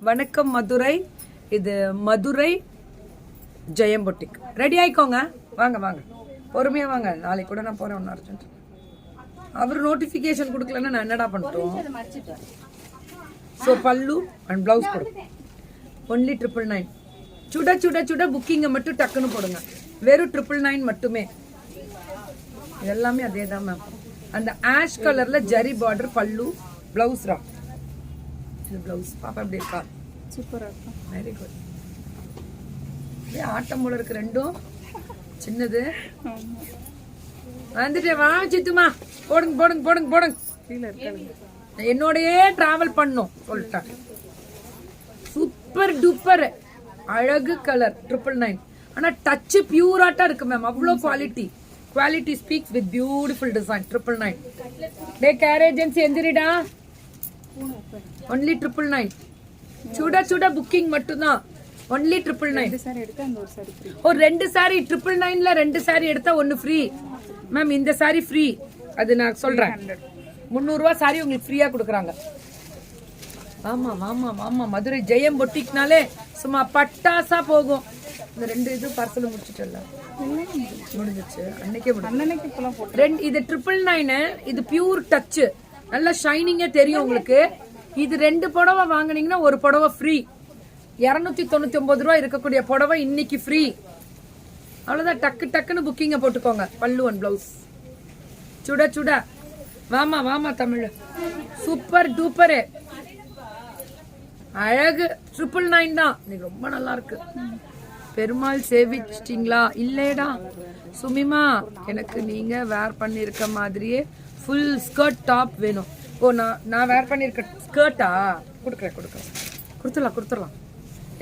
வணக்கம் மதுரை. இது மதுரை ஜெயம் boutique. Ready ஆயிக்கோங்க, வாங்க வாங்க, பொறுமையா வாங்க. நாளைக்கு கூட நான் போறேன், ஒன்னும் அர்ஜென்ட். அவர் நோட்டிபிகேஷன் கொடுக்கலன்னா நான் என்னடா பண்ணிட்டோம். ஸோ பல்லு அண்ட் பிளவுஸ் கொடுக்கும். ஒன்லி 999. சுட சுட சுட புக்கிங்கை மட்டும் டக்குன்னு போடுங்க. வெறும் 999 மட்டுமே. எல்லாமே அதே தான் மேம். அந்த ஆஷ் கலர்ல ஜரி பார்டர் பல்லு, பிளவுஸ் ரா. இது பிளவுஸ். பாப்பா எப்படி இருக்கா? சூப்பரா இருக்கு. Very good. ஆட்டம் போல இருக்கு ரெண்டும். சின்னது வந்துட்டு வா சித்துமா, போடுங்க போடுங்க போடுங்க போடுங்க. கீழே இருக்காங்க. என்னோடயே டிராவல் பண்ணும் சொல்லிட்டாங்க. சூப்பர் டூப்பர் அழகு கலர் 999. ஆனா டச் பியூராட்டா இருக்கு மேம். அவ்வளோ quality. Quality speaks with beautiful design. 999. Day care agency எந்திரிடா. ஒன்லி 999. சுட சுட புக்கிங் மட்டும்தான். ஒன்லி 999. சாரி எடுத்தா அந்த ஒரு சாரி ஃப்ரீ. ஓ 2 சாரி 999ல 2 சாரி எடுத்தா 1 ஃப்ரீ மேம். இந்த சாரி ஃப்ரீ, அது நான் சொல்றேன். 300 ரூபாய் சாரி உங்களுக்கு ஃப்ரீயா கொடுக்குறாங்க. ஆமா ஆமா ஆமா. மதுரை ஜெயம் பொட்டிக்னாலே சும்மா பட்டாசா போகும். இந்த 2 இது பார்சல் முடிச்சிட்டல, முடிஞ்சிச்சு அன்னைக்கே. அன்னைக்கு இப்பலாம் போட்டு இது 999. இது பியூர் டச், நல்ல ஷைனிங்கே தெரியும் உங்களுக்கு. இது 2 புடவை வாங்குனீங்கன்னா ஒரு புடவை ஃப்ரீ. 299 ரூபாய் இருக்கக்கூடிய புடவை இன்னைக்கு ஃப்ரீ. அவ்வளவுதான். டக்கு டக்குன்னு புக்கிங்க போட்டுக்கோங்க. பல்லு அண்ட் பிளவுஸ் சுட சுட. வாமா வாமா தமிழ். சூப்பர் டூப்பரு அழகு. 999 தான். இன்னைக்கு ரொம்ப நல்லா இருக்கு. பெருமாள் சேவிச்சிட்டீங்களா? இல்லையடா சுமிமா, எனக்கு நீங்க வேர் பண்ணிருக்க மாதிரியே ஃபுல் ஸ்கர்ட் டாப் வேணும். ஓ நான் வேர் பண்ணிருக்க ஸ்கர்ட்டா? கொடுத்துடலாம்.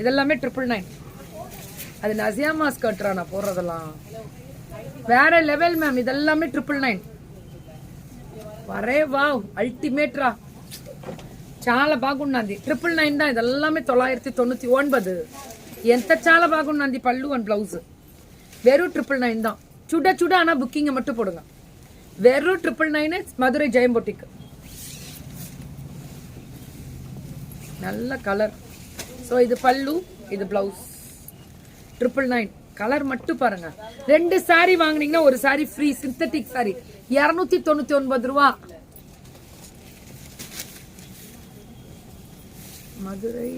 இதெல்லாமே 999. அது நசியாமா ஸ்கர்ட்ரா நான் போடுறதெல்லாம் வேற லெவல் மேம். இதெல்லாமே 999. வரே வாவ், அல்டிமேட்ரா. చాలా బాగున్నది. 999 தான். இதெல்லாமே 999. ఎంత చాలా బాగున్నది. పళ్ళు అండ్ బ్లౌజ్ வெறும் 999 தான். சுட சுட. ஆனா புக்கிங்க மட்டும் போடுங்க. வெறும் 999. மதுரை ஜெயம் பொட்டிக். நல்ல கலர். ஸோ இது பல்லு, இது பிளவுஸ். 999 கலர் மட்டும் பாருங்க. 2 சாரி வாங்குனீங்கன்னா ஒரு சாரி ஃப்ரீ. சிந்தட்டிக் சாரி 299 ரூபா. மதுரை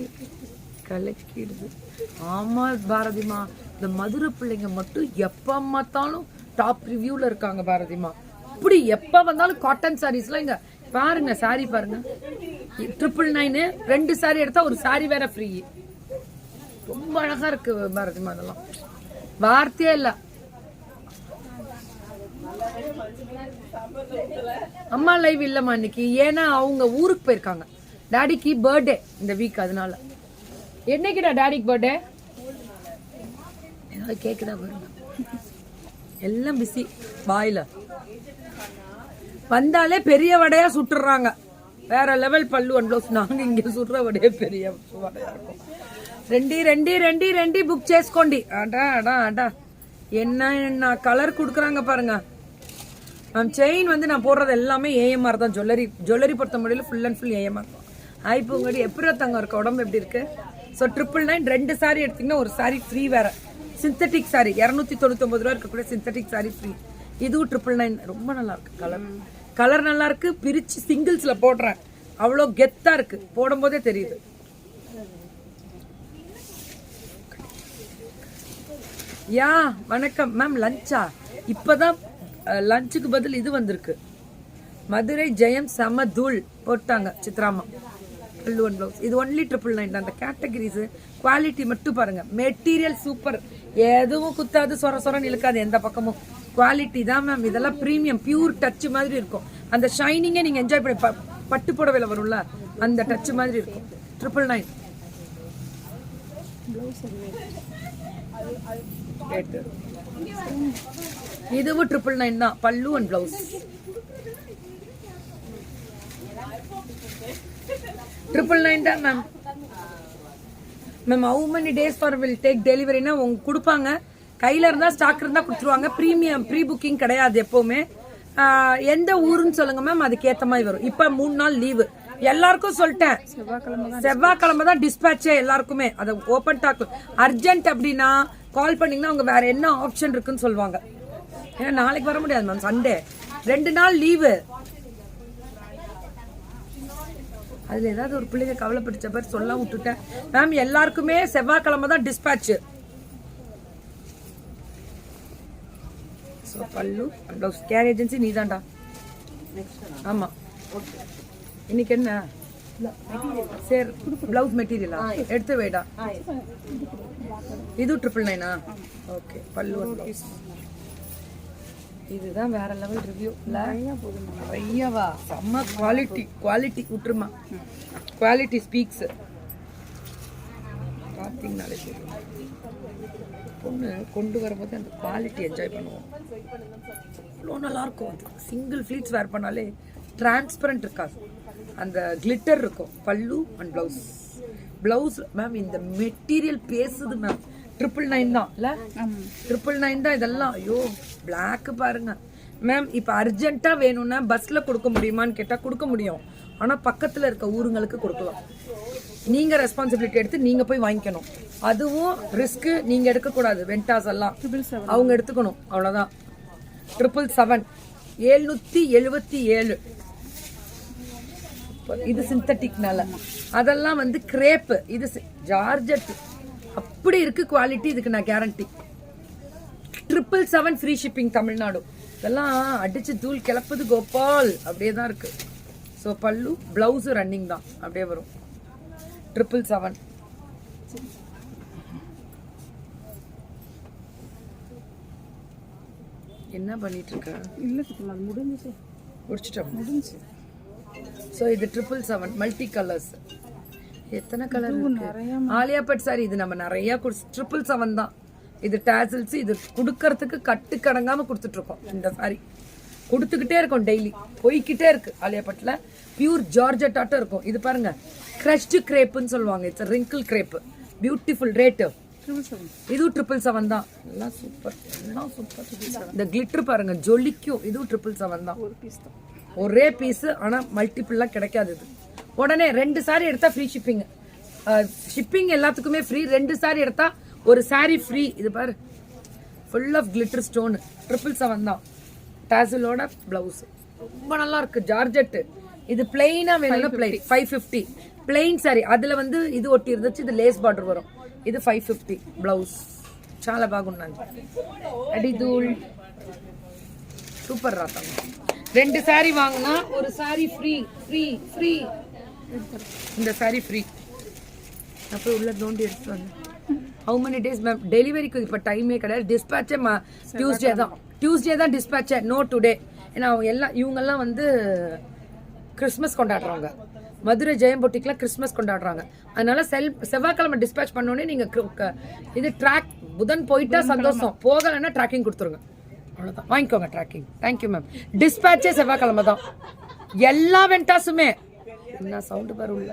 கலக்கிடுது. ஆமா பாரதிமா, இந்த மதுரை பிள்ளைங்க மட்டும் எப்ப பார்த்தாலும் டாப் ரிவ்யூல இருக்காங்க பாரதிமா. இப்படி எப்ப வந்தாலும் காட்டன் சாரீஸ்லாம் இங்க பாருங்க. சாரி பாருங்க. 999. 2 சாரி எடுத்தா ஒரு சாரி வேற ஃப்ரீ. ரொம்ப அழகா இருக்கு பாரதிமா. அதெல்லாம் வார்த்தையே இல்ல. அம்மா லைவ் இல்லம்மா இன்னைக்கு. ஏன்னா அவங்க ஊருக்கு போயிருக்காங்க. டாடிக்கு பர்த்டே இந்த வீக், அதனால. என்னைக்குடா டாடிக்கு பர்த்டே? ஏதாவது கேக்குதா பாருங்க. எல்லாம் பிஸி. வாயில வந்தாலே பெரிய வடையா சுட்டுறாங்க. வேற லெவல் பல்லு அண்ட் பிளவுஸ். நாங்க இங்க சுடுற வடையே பெரிய வடையா இருக்கும். ரெண்டி புக் చేసుకోండి. அடா அடா அடா. என்ன கலர் குடுக்குறாங்க பாருங்க. செயின் வந்து நான் போடுறது எல்லாமே ஏஎம்ஆர் தான். ஜுவல்லரி பொறுத்த முடியல ஃபுல் அண்ட் ஃபுல் ஏஎம்ஆர் தான். ஐப்போங்கடி எப்படி தங்க இருக்கு? உடம்பு எப்படி இருக்கு? ஸோ 999. 2 சாரி எடுத்தீங்கன்னா ஒரு சாரி ஃப்ரீ வேற. சிந்தட்டிக் சாரி 299 ரூபா இருக்கக்கூடிய சிந்தட்டிக் சாரி ஃப்ரீ. இதுவும் 999. ரொம்ப நல்லா இருக்கு. கலர் நல்லா இருக்கு. பிரிச்சு சிங்கிள்ஸ்ல போடுறேன். அவ்வளோ கெத்தா இருக்கு. போடும் போதே தெரியுது. யா வணக்கம் மேம். லஞ்சா? இப்பதான் லஞ்சுக்கு பதில் இது வந்திருக்கு. மதுரை ஜெயம் செம தூள் போட்டாங்க சித்ராமா. பல்லு அண்ட் பிளவுஸ். இது ஒன்லி 999. அந்த கேட்டகரிஸ் குவாலிட்டி மட்டும் பாருங்க. Material super. எதுவும் குத்தாது, சொரன்னு இழுக்காது எந்த பக்கமும். குவாலிட்டி தான் மேம். இதெல்லாம் பிரீமியம் பியூர் டச் மாதிரி இருக்கும். அந்த ஷைனிங்கே நீங்க என்ஜாய் பண்ணி பட்டு புடவையில வரும்ல, அந்த டச் மாதிரி இருக்கும். 999. இதுவும் 999 தான். பல்லு அண்ட் பிளவுஸ் 999 தான் ma'am. Ma'am how many days for will take delivery னா உங்க கொடுப்பாங்க. கையில இருந்தா ஸ்டாக் இருந்தா கொடுத்துருவாங்க. பிரீமியம் ப்ரீ புக்கிங் கிடையாது எப்பவுமே. எந்த ஊருன்னு சொல்லுங்க மேம், அதுக்கு ஏத்த மாதிரி வரும். இப்ப 3 நாள் லீவு. எல்லாருக்கும் சொல்லிட்டேன், செவ்வாய்க்கிழமை தான் டிஸ்பேட்சே எல்லாருக்குமே. அதை ஓபன் டாக் அர்ஜென்ட் அப்படின்னா கால் பண்ணீங்கன்னா அவங்க வேற என்ன ஆப்ஷன் இருக்குன்னு சொல்லுவாங்க. ஏன்னா நாளைக்கு வர முடியாது மேம், சண்டே 2 நாள் லீவு. அதுல ஏதாவது ஒரு பிள்ளைங்க கவலைப்படிச்ச பேர் சொல்ல விட்டுட்டேன் மேம். எல்லாருக்குமே செவ்வாய்க்கிழமை தான் டிஸ்பேட்ச். பல்லு ப்ளவுஸ் கேர் ஏஜென்சி நீ தான்டா. ஆமா இன்னைக்கு என்ன சரி பிளவுஸ் மெட்டீரியலா எடுத்து வைடா. இது 999. ஓகே பல்லு ப்ளவுஸ். இதுதான் வேற லெவல் ரிவ்யூ. நிறையவா செம்ம குவாலிட்டி. குவாலிட்டி விட்டுருமா, குவாலிட்டி ஸ்பீக்ஸ். பார்த்தீங்கனாலே தெரியும், பொண்ணு கொண்டு வரும்போது அந்த குவாலிட்டி என்ஜாய் பண்ணுவோம். அவ்வளோ நல்லா இருக்கும். அது சிங்கிள் ஃப்ளீட்ஸ் வேர் பண்ணாலே டிரான்ஸ்பரண்ட் இருக்காது, அந்த கிளிட்டர் இருக்கும். பல்லு அண்ட் பிளவுஸ். பிளவுஸ் மேம் இந்த மெட்டீரியல் பேசுது மேம். 999 தான் இல்ல, 999 தான் இதெல்லாம். ஐயோ பிளாக் பாருங்க மேம். இப்ப அர்ஜென்ட்டா வேணும்னா பஸ்ல கொடுக்க முடியுமான்னு கேட்டா கொடுக்க முடியும். ஆனா பக்கத்துல இருக்க ஊருங்களுக்கு கொடுக்கலாம். நீங்க ரெஸ்பான்சிபிலிட்டி எடுத்து நீங்க போய் வாங்கிக்கணும். அதுவும் ரிஸ்க் நீங்க எடுக்க கூடாது. வெண்டாஸ் எல்லாம் அவங்க எடுத்துக்கணும், அவ்வளவுதான். 777 777. இது சிந்தட்டிக்னால, அதெல்லாம் வந்து கிரேப். இது ஜார்ஜெட். அப்படி இருக்கு குவாலிட்டி. இதுக்கு நான் கேரண்டி. 777 free shipping Tamil Nadu. இதெல்லாம் அடிச்சு தூள் கிளப்புது கோபால். அப்படியே தான் இருக்கு. ஸோ பல்லு பிளவுஸ் ரன்னிங் தான், அப்படியே வரும். 777. என்ன பண்ணிட்டு இருக்க? இல்ல முடிஞ்சிச்சு, முடிச்சிட்டோம். முடிஞ்சு. ஸோ இது 777 மல்டி கலர்ஸ். எத்தனை கலர் இருக்கு? ஆலியா பட் சாரி இது நம்ம நிறைய 777 தான். இது டாசல்ஸ். இது கொடுக்கறதுக்கு கட்டுக்கடங்காம கொடுத்துட்டு இருக்கோம். இந்த சாரி கொடுத்துக்கிட்டே இருக்கும், டெய்லி போய்கிட்டே இருக்கு. ஆலியா பட்ல பியூர் ஜார்ஜெட் ஆட்டம் இருக்கும். இது பாருங்க, கிரஷ்டு கிரேப்னு சொல்லுவாங்க. It's wrinkle crepe. Beautiful rate. இது 777 தான். எல்லாம் சூப்பர், எல்லாம் சூப்பர். இந்த கிளிட்டர் பாருங்க ஜொலிக்கும். இது 777 தான். ஒரே பீஸ், ஆனா மல்டிபிள்லாம் கிடைக்காது. இது உடனே 2 சாரி எடுத்தா ஃப்ரீ ஷிப்பிங். ஷிப்பிங் எல்லாத்துக்குமே ஃப்ரீ. 2 சாரி எடுத்தா ஒரு சாரி ஃப்ரீ. இது பாரு ஃபுல் ஆஃப் கிளிட்டர் ஸ்டோன். 777 தான். டாசலோட பிளவுஸ் ரொம்ப நல்லா இருக்கு. ஜார்ஜெட். இது பிளெயினா வேணும்னா பிளெயின் 550. பிளெயின் சாரி அதுல வந்து இது ஒட்டி இருந்துச்சு. இது லேஸ் பார்டர் வரும். இது 550 பிளவுஸ். చాలా బాగున్నాయి. అడిదూల్ సూపర్ రాతం. 2 சாரி வாங்கினா ஒரு சாரி ஃப்ரீ ஃப்ரீ ஃப்ரீ. இந்த சாரி ஃப்ரீ. அப்போ உள்ள தோண்டி எடுத்து வந்து ஹவு மெனி டேஸ் மேம் டெலிவரிக்கு? இப்போ டைமே கிடையாது. டிஸ்பேச்சே டியூஸ்டே தான் டிஸ்பேச்சே. No today. ஏன்னா அவங்க எல்லாம் இவங்கெல்லாம் வந்து கிறிஸ்மஸ் கொண்டாடுறாங்க. மதுரை ஜெயம் பொட்டிக்லாம் கிறிஸ்மஸ் கொண்டாடுறாங்க. அதனால செவ்வாய்க்கிழமை டிஸ்பேச் பண்ணோடனே நீங்க இது ட்ராக் புதன் போயிட்டா சந்தோஷம், போகலைன்னா ட்ராக்கிங் கொடுத்துருங்க. அவ்வளோதான், வாங்கிக்கோங்க ட்ராக்கிங். Thank you ma'am. டிஸ்பேச்சே செவ்வாய்க்கிழமை தான் எல்லா வெண்டாஸுமே. என்ன சவுண்டு பாரு உள்ள.